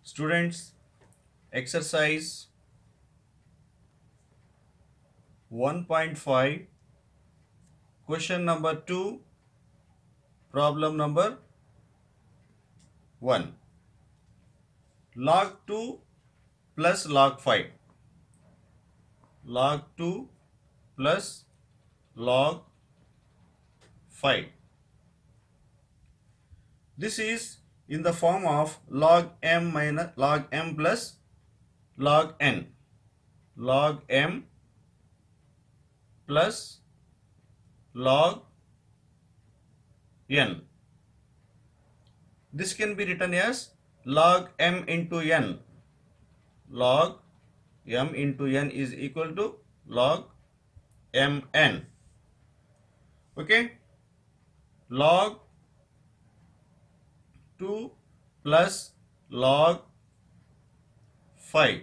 Students, exercise 1.5, question number 2, problem number 1. Log 2 plus log 5. Log 2 plus log 5. This is in the form of log m minus log m plus log n. Log m plus log n. This can be written as log m into n. Log m into n is equal to log mn. Okay. Log 2 plus log 5.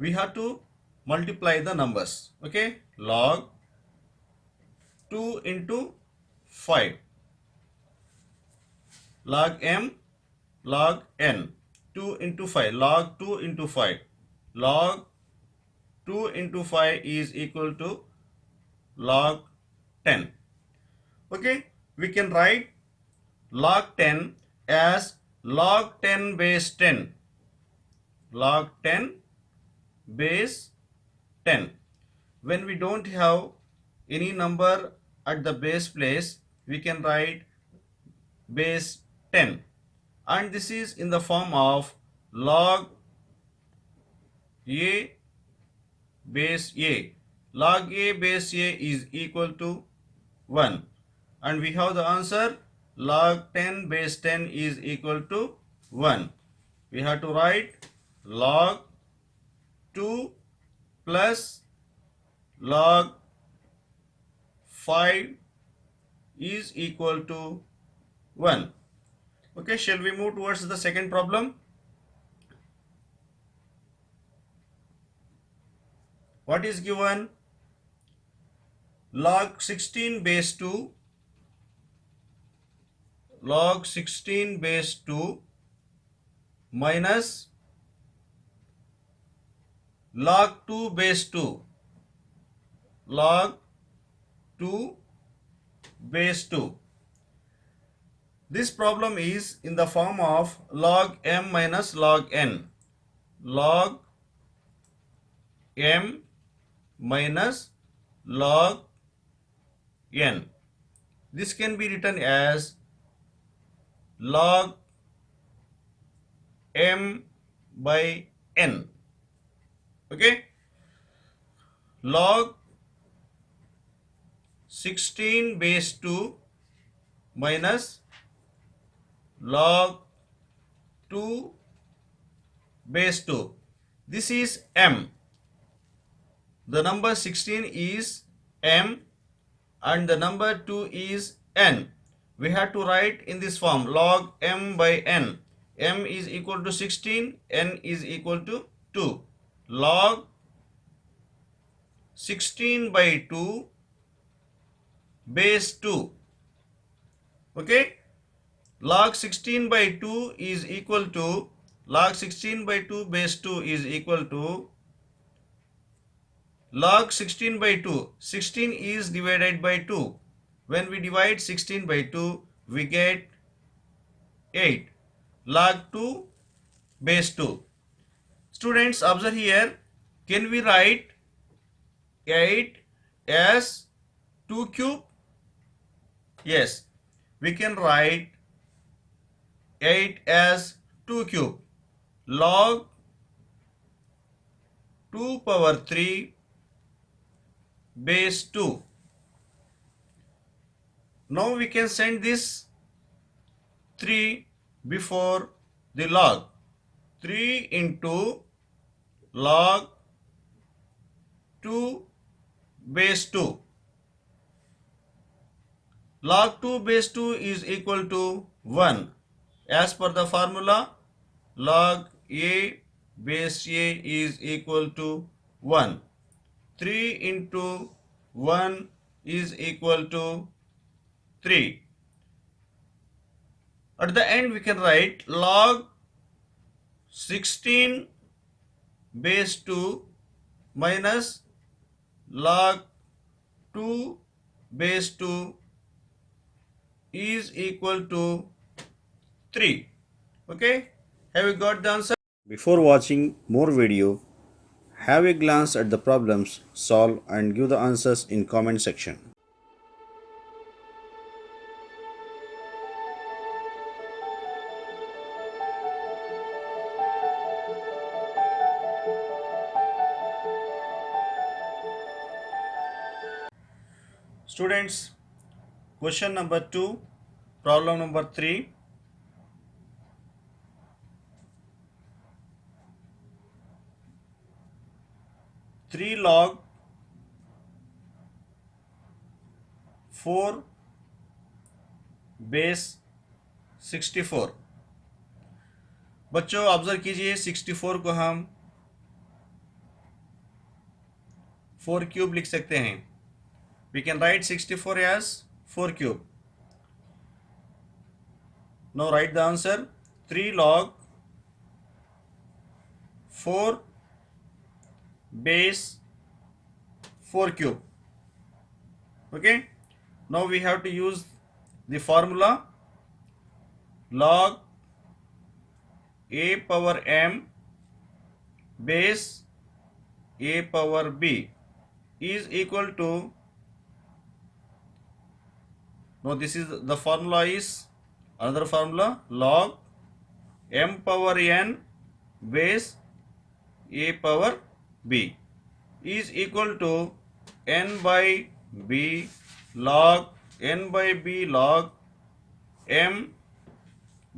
We have to multiply the numbers. Okay. Log 2 into 5. Log m, log n. 2 into 5. Log 2 into 5. Log 2 into 5 is equal to log 10. Okay. We can write log 10 as log 10 base 10. Log 10 base 10. When we don't have any number at the base place, we can write base 10. And this is in the form of log a base a. Log a base a is equal to 1. And we have the answer log 10 base 10 is equal to 1. We have to write log 2 plus log 5 is equal to 1. Okay, shall we move towards the second problem? What is given? Log 16 base 2. Log 16 base 2 minus log 2 base 2. Log 2 base 2. This problem is in the form of log m minus log n. Log m minus log n. This can be written as log m by n. Okay. Log 16 base 2 minus log 2 base 2. This is m. The number 16 is m and the number 2 is n. We have to write in this form log m by n. M is equal to 16, n is equal to 2. Log 16 by 2 base 2. Okay. Log 16 by 2 is equal to log 16 by 2 base 2 is equal to log 16 by 2. 16 is divided by 2. When we divide 16 by 2, we get 8. Log 2 base 2. Students, observe here. Can we write 8 as 2 cube? Yes. We can write 8 as 2 cube. Log 2 power 3 base 2. Now we can send this 3 before the log. 3 into log 2 base 2. Log 2 base 2 is equal to 1. As per the formula, log a base a is equal to 1. 3 into 1 is equal to 3. At the end we can write log 16 base 2 minus log 2 base 2 is equal to 3. Okay, have you got the answer? Before watching more video, have a glance at the problems, solve and give the answers in comment section. Students, question number 2, problem number 3. 3 log 4 base 64. बच्चों observe कीजिए, 64 को हम 4 cube लिख सकते हैं. We can write 64 as 4 cube. Now write the answer. 3 log 4 base 4 cube. Okay. Now we have to use the formula log a power m base a power b is equal to, now this is the formula is another formula, log m power n base a power b is equal to n by b log n by b log m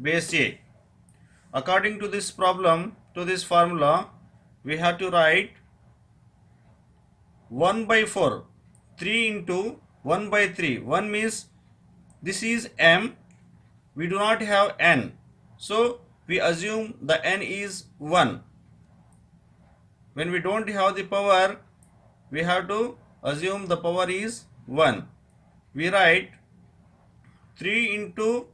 base a. According to this problem, to this formula, we have to write 1 by 4, 3 into 1 by 3. 1 means this is m, we do not have n, so we assume the n is 1. When we don't have the power, we have to assume the power is 1. We write 3 into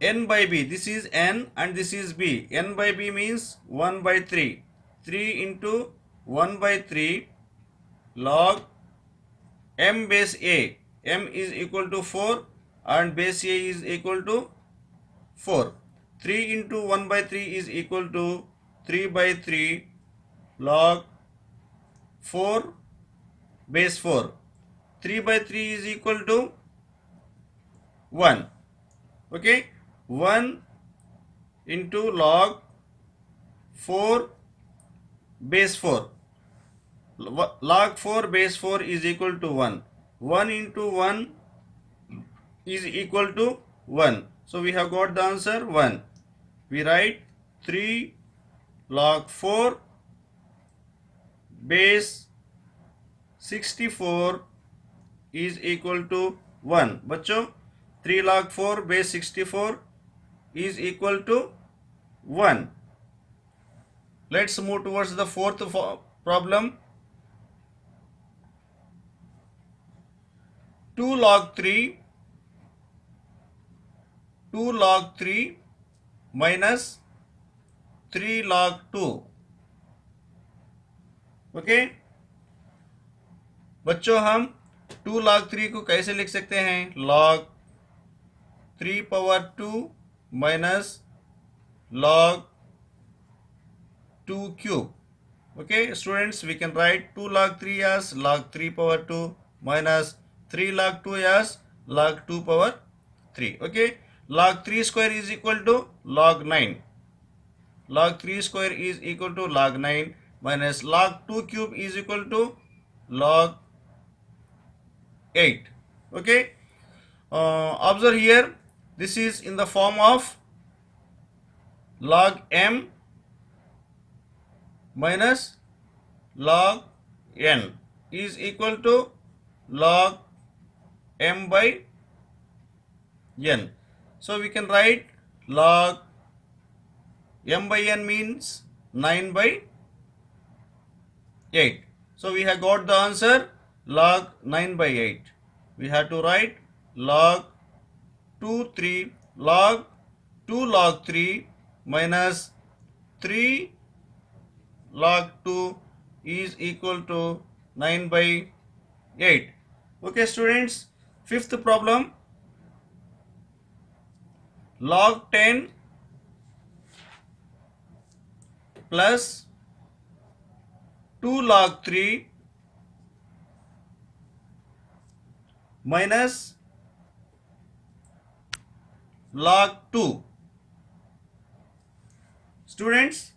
n by b. This is n and this is b. N by b means 1 by 3. 3 into 1 by 3 log m base a. M is equal to 4 and base a is equal to 4. 3 into 1 by 3 is equal to 3 by 3 log 4 base 4. 3 by 3 is equal to 1. Okay, 1 into log 4 base 4. Log 4 base 4 is equal to 1. 1 into 1 is equal to 1. So we have got the answer 1. We write 3 log 4 base 64 is equal to 1. बच्चों 3 log 4 base 64 is equal to 1. Let's move towards the fourth problem. 2 log 3 minus 3 log 2. Okay बच्चों, हम 2 log 3 को कैसे लिख सकते हैं? log 3 power 2 minus log 2 cube. Okay students, we can write 2 log 3 as log 3 power 2 minus 3 log 2 as log 2 power 3. Okay, log 3 square is equal to log 9. Log 3 square is equal to log 9 minus log 2 cube is equal to log 8. Okay, observe here, this is in the form of log m minus log n is equal to log m by n. So we can write log m by n means 9 by 8. So we have got the answer log 9 by 8. We have to write log 2 3 log 2 log 3 minus 3 log 2 is equal to 9 by 8. Okay students, fifth problem, log 10 plus 2 log 3 minus log 2. Students,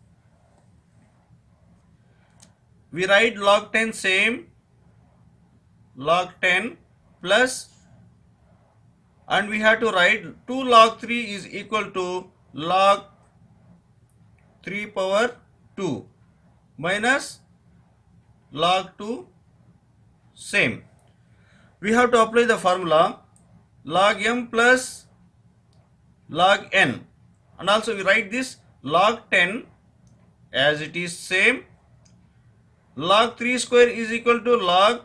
we write log 10 same, log 10 plus, and we have to write 2 log 3 is equal to log 3 power 2 minus log 2 same. We have to apply the formula log m plus log n, and also we write this log 10 as it is same. Log 3 square is equal to log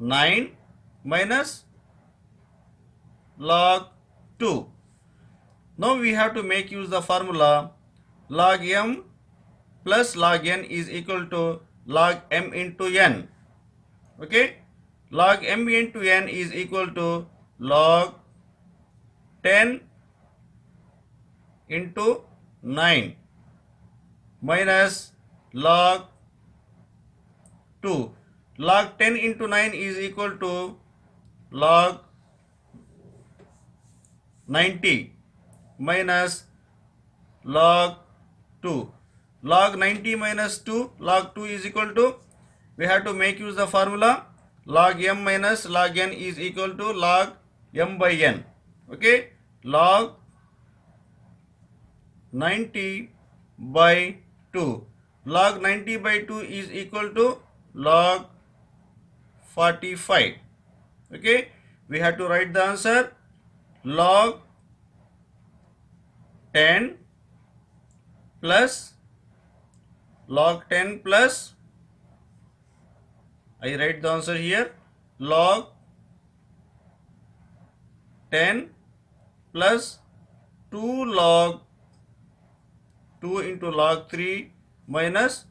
9 minus log 2. Now we have to make use the formula log m plus log n is equal to log m into n. Okay, log m into n is equal to log 10 into 9 minus log 2. Log 10 into 9 is equal to log 90 minus log 2. Log 90 minus 2, log 2 is equal to, we have to make use the formula log m minus log n is equal to log m by n. Okay, log 90 by 2. Log 90 by 2 is equal to log 45. Okay, we have to write the answer log 10 plus log 10 plus, I write the answer here, log 10 plus 2 log 2 into log 3 minus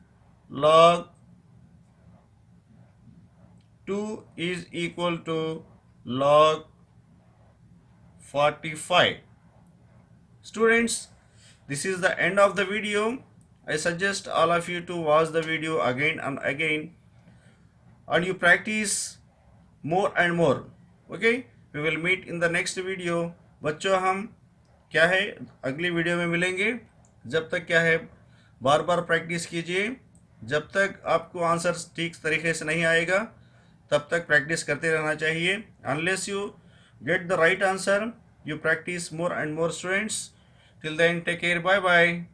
log 2 is equal to log 45. Students, this is the end of the video. I suggest all of you to watch the video again and again, and you practice more and more. Okay, we will meet in the next video. बच्चों, हम क्या है अगली video में मिलेंगे. जब तक क्या है बार बार प्रैक्टिस कीजिए. जब तक आपको आंसर ठीक तरीके से नहीं आएगा तब तक प्रैक्टिस करते रहना चाहिए. Unless you get the right answer, you practice more and more students. Till then, take care. Bye bye.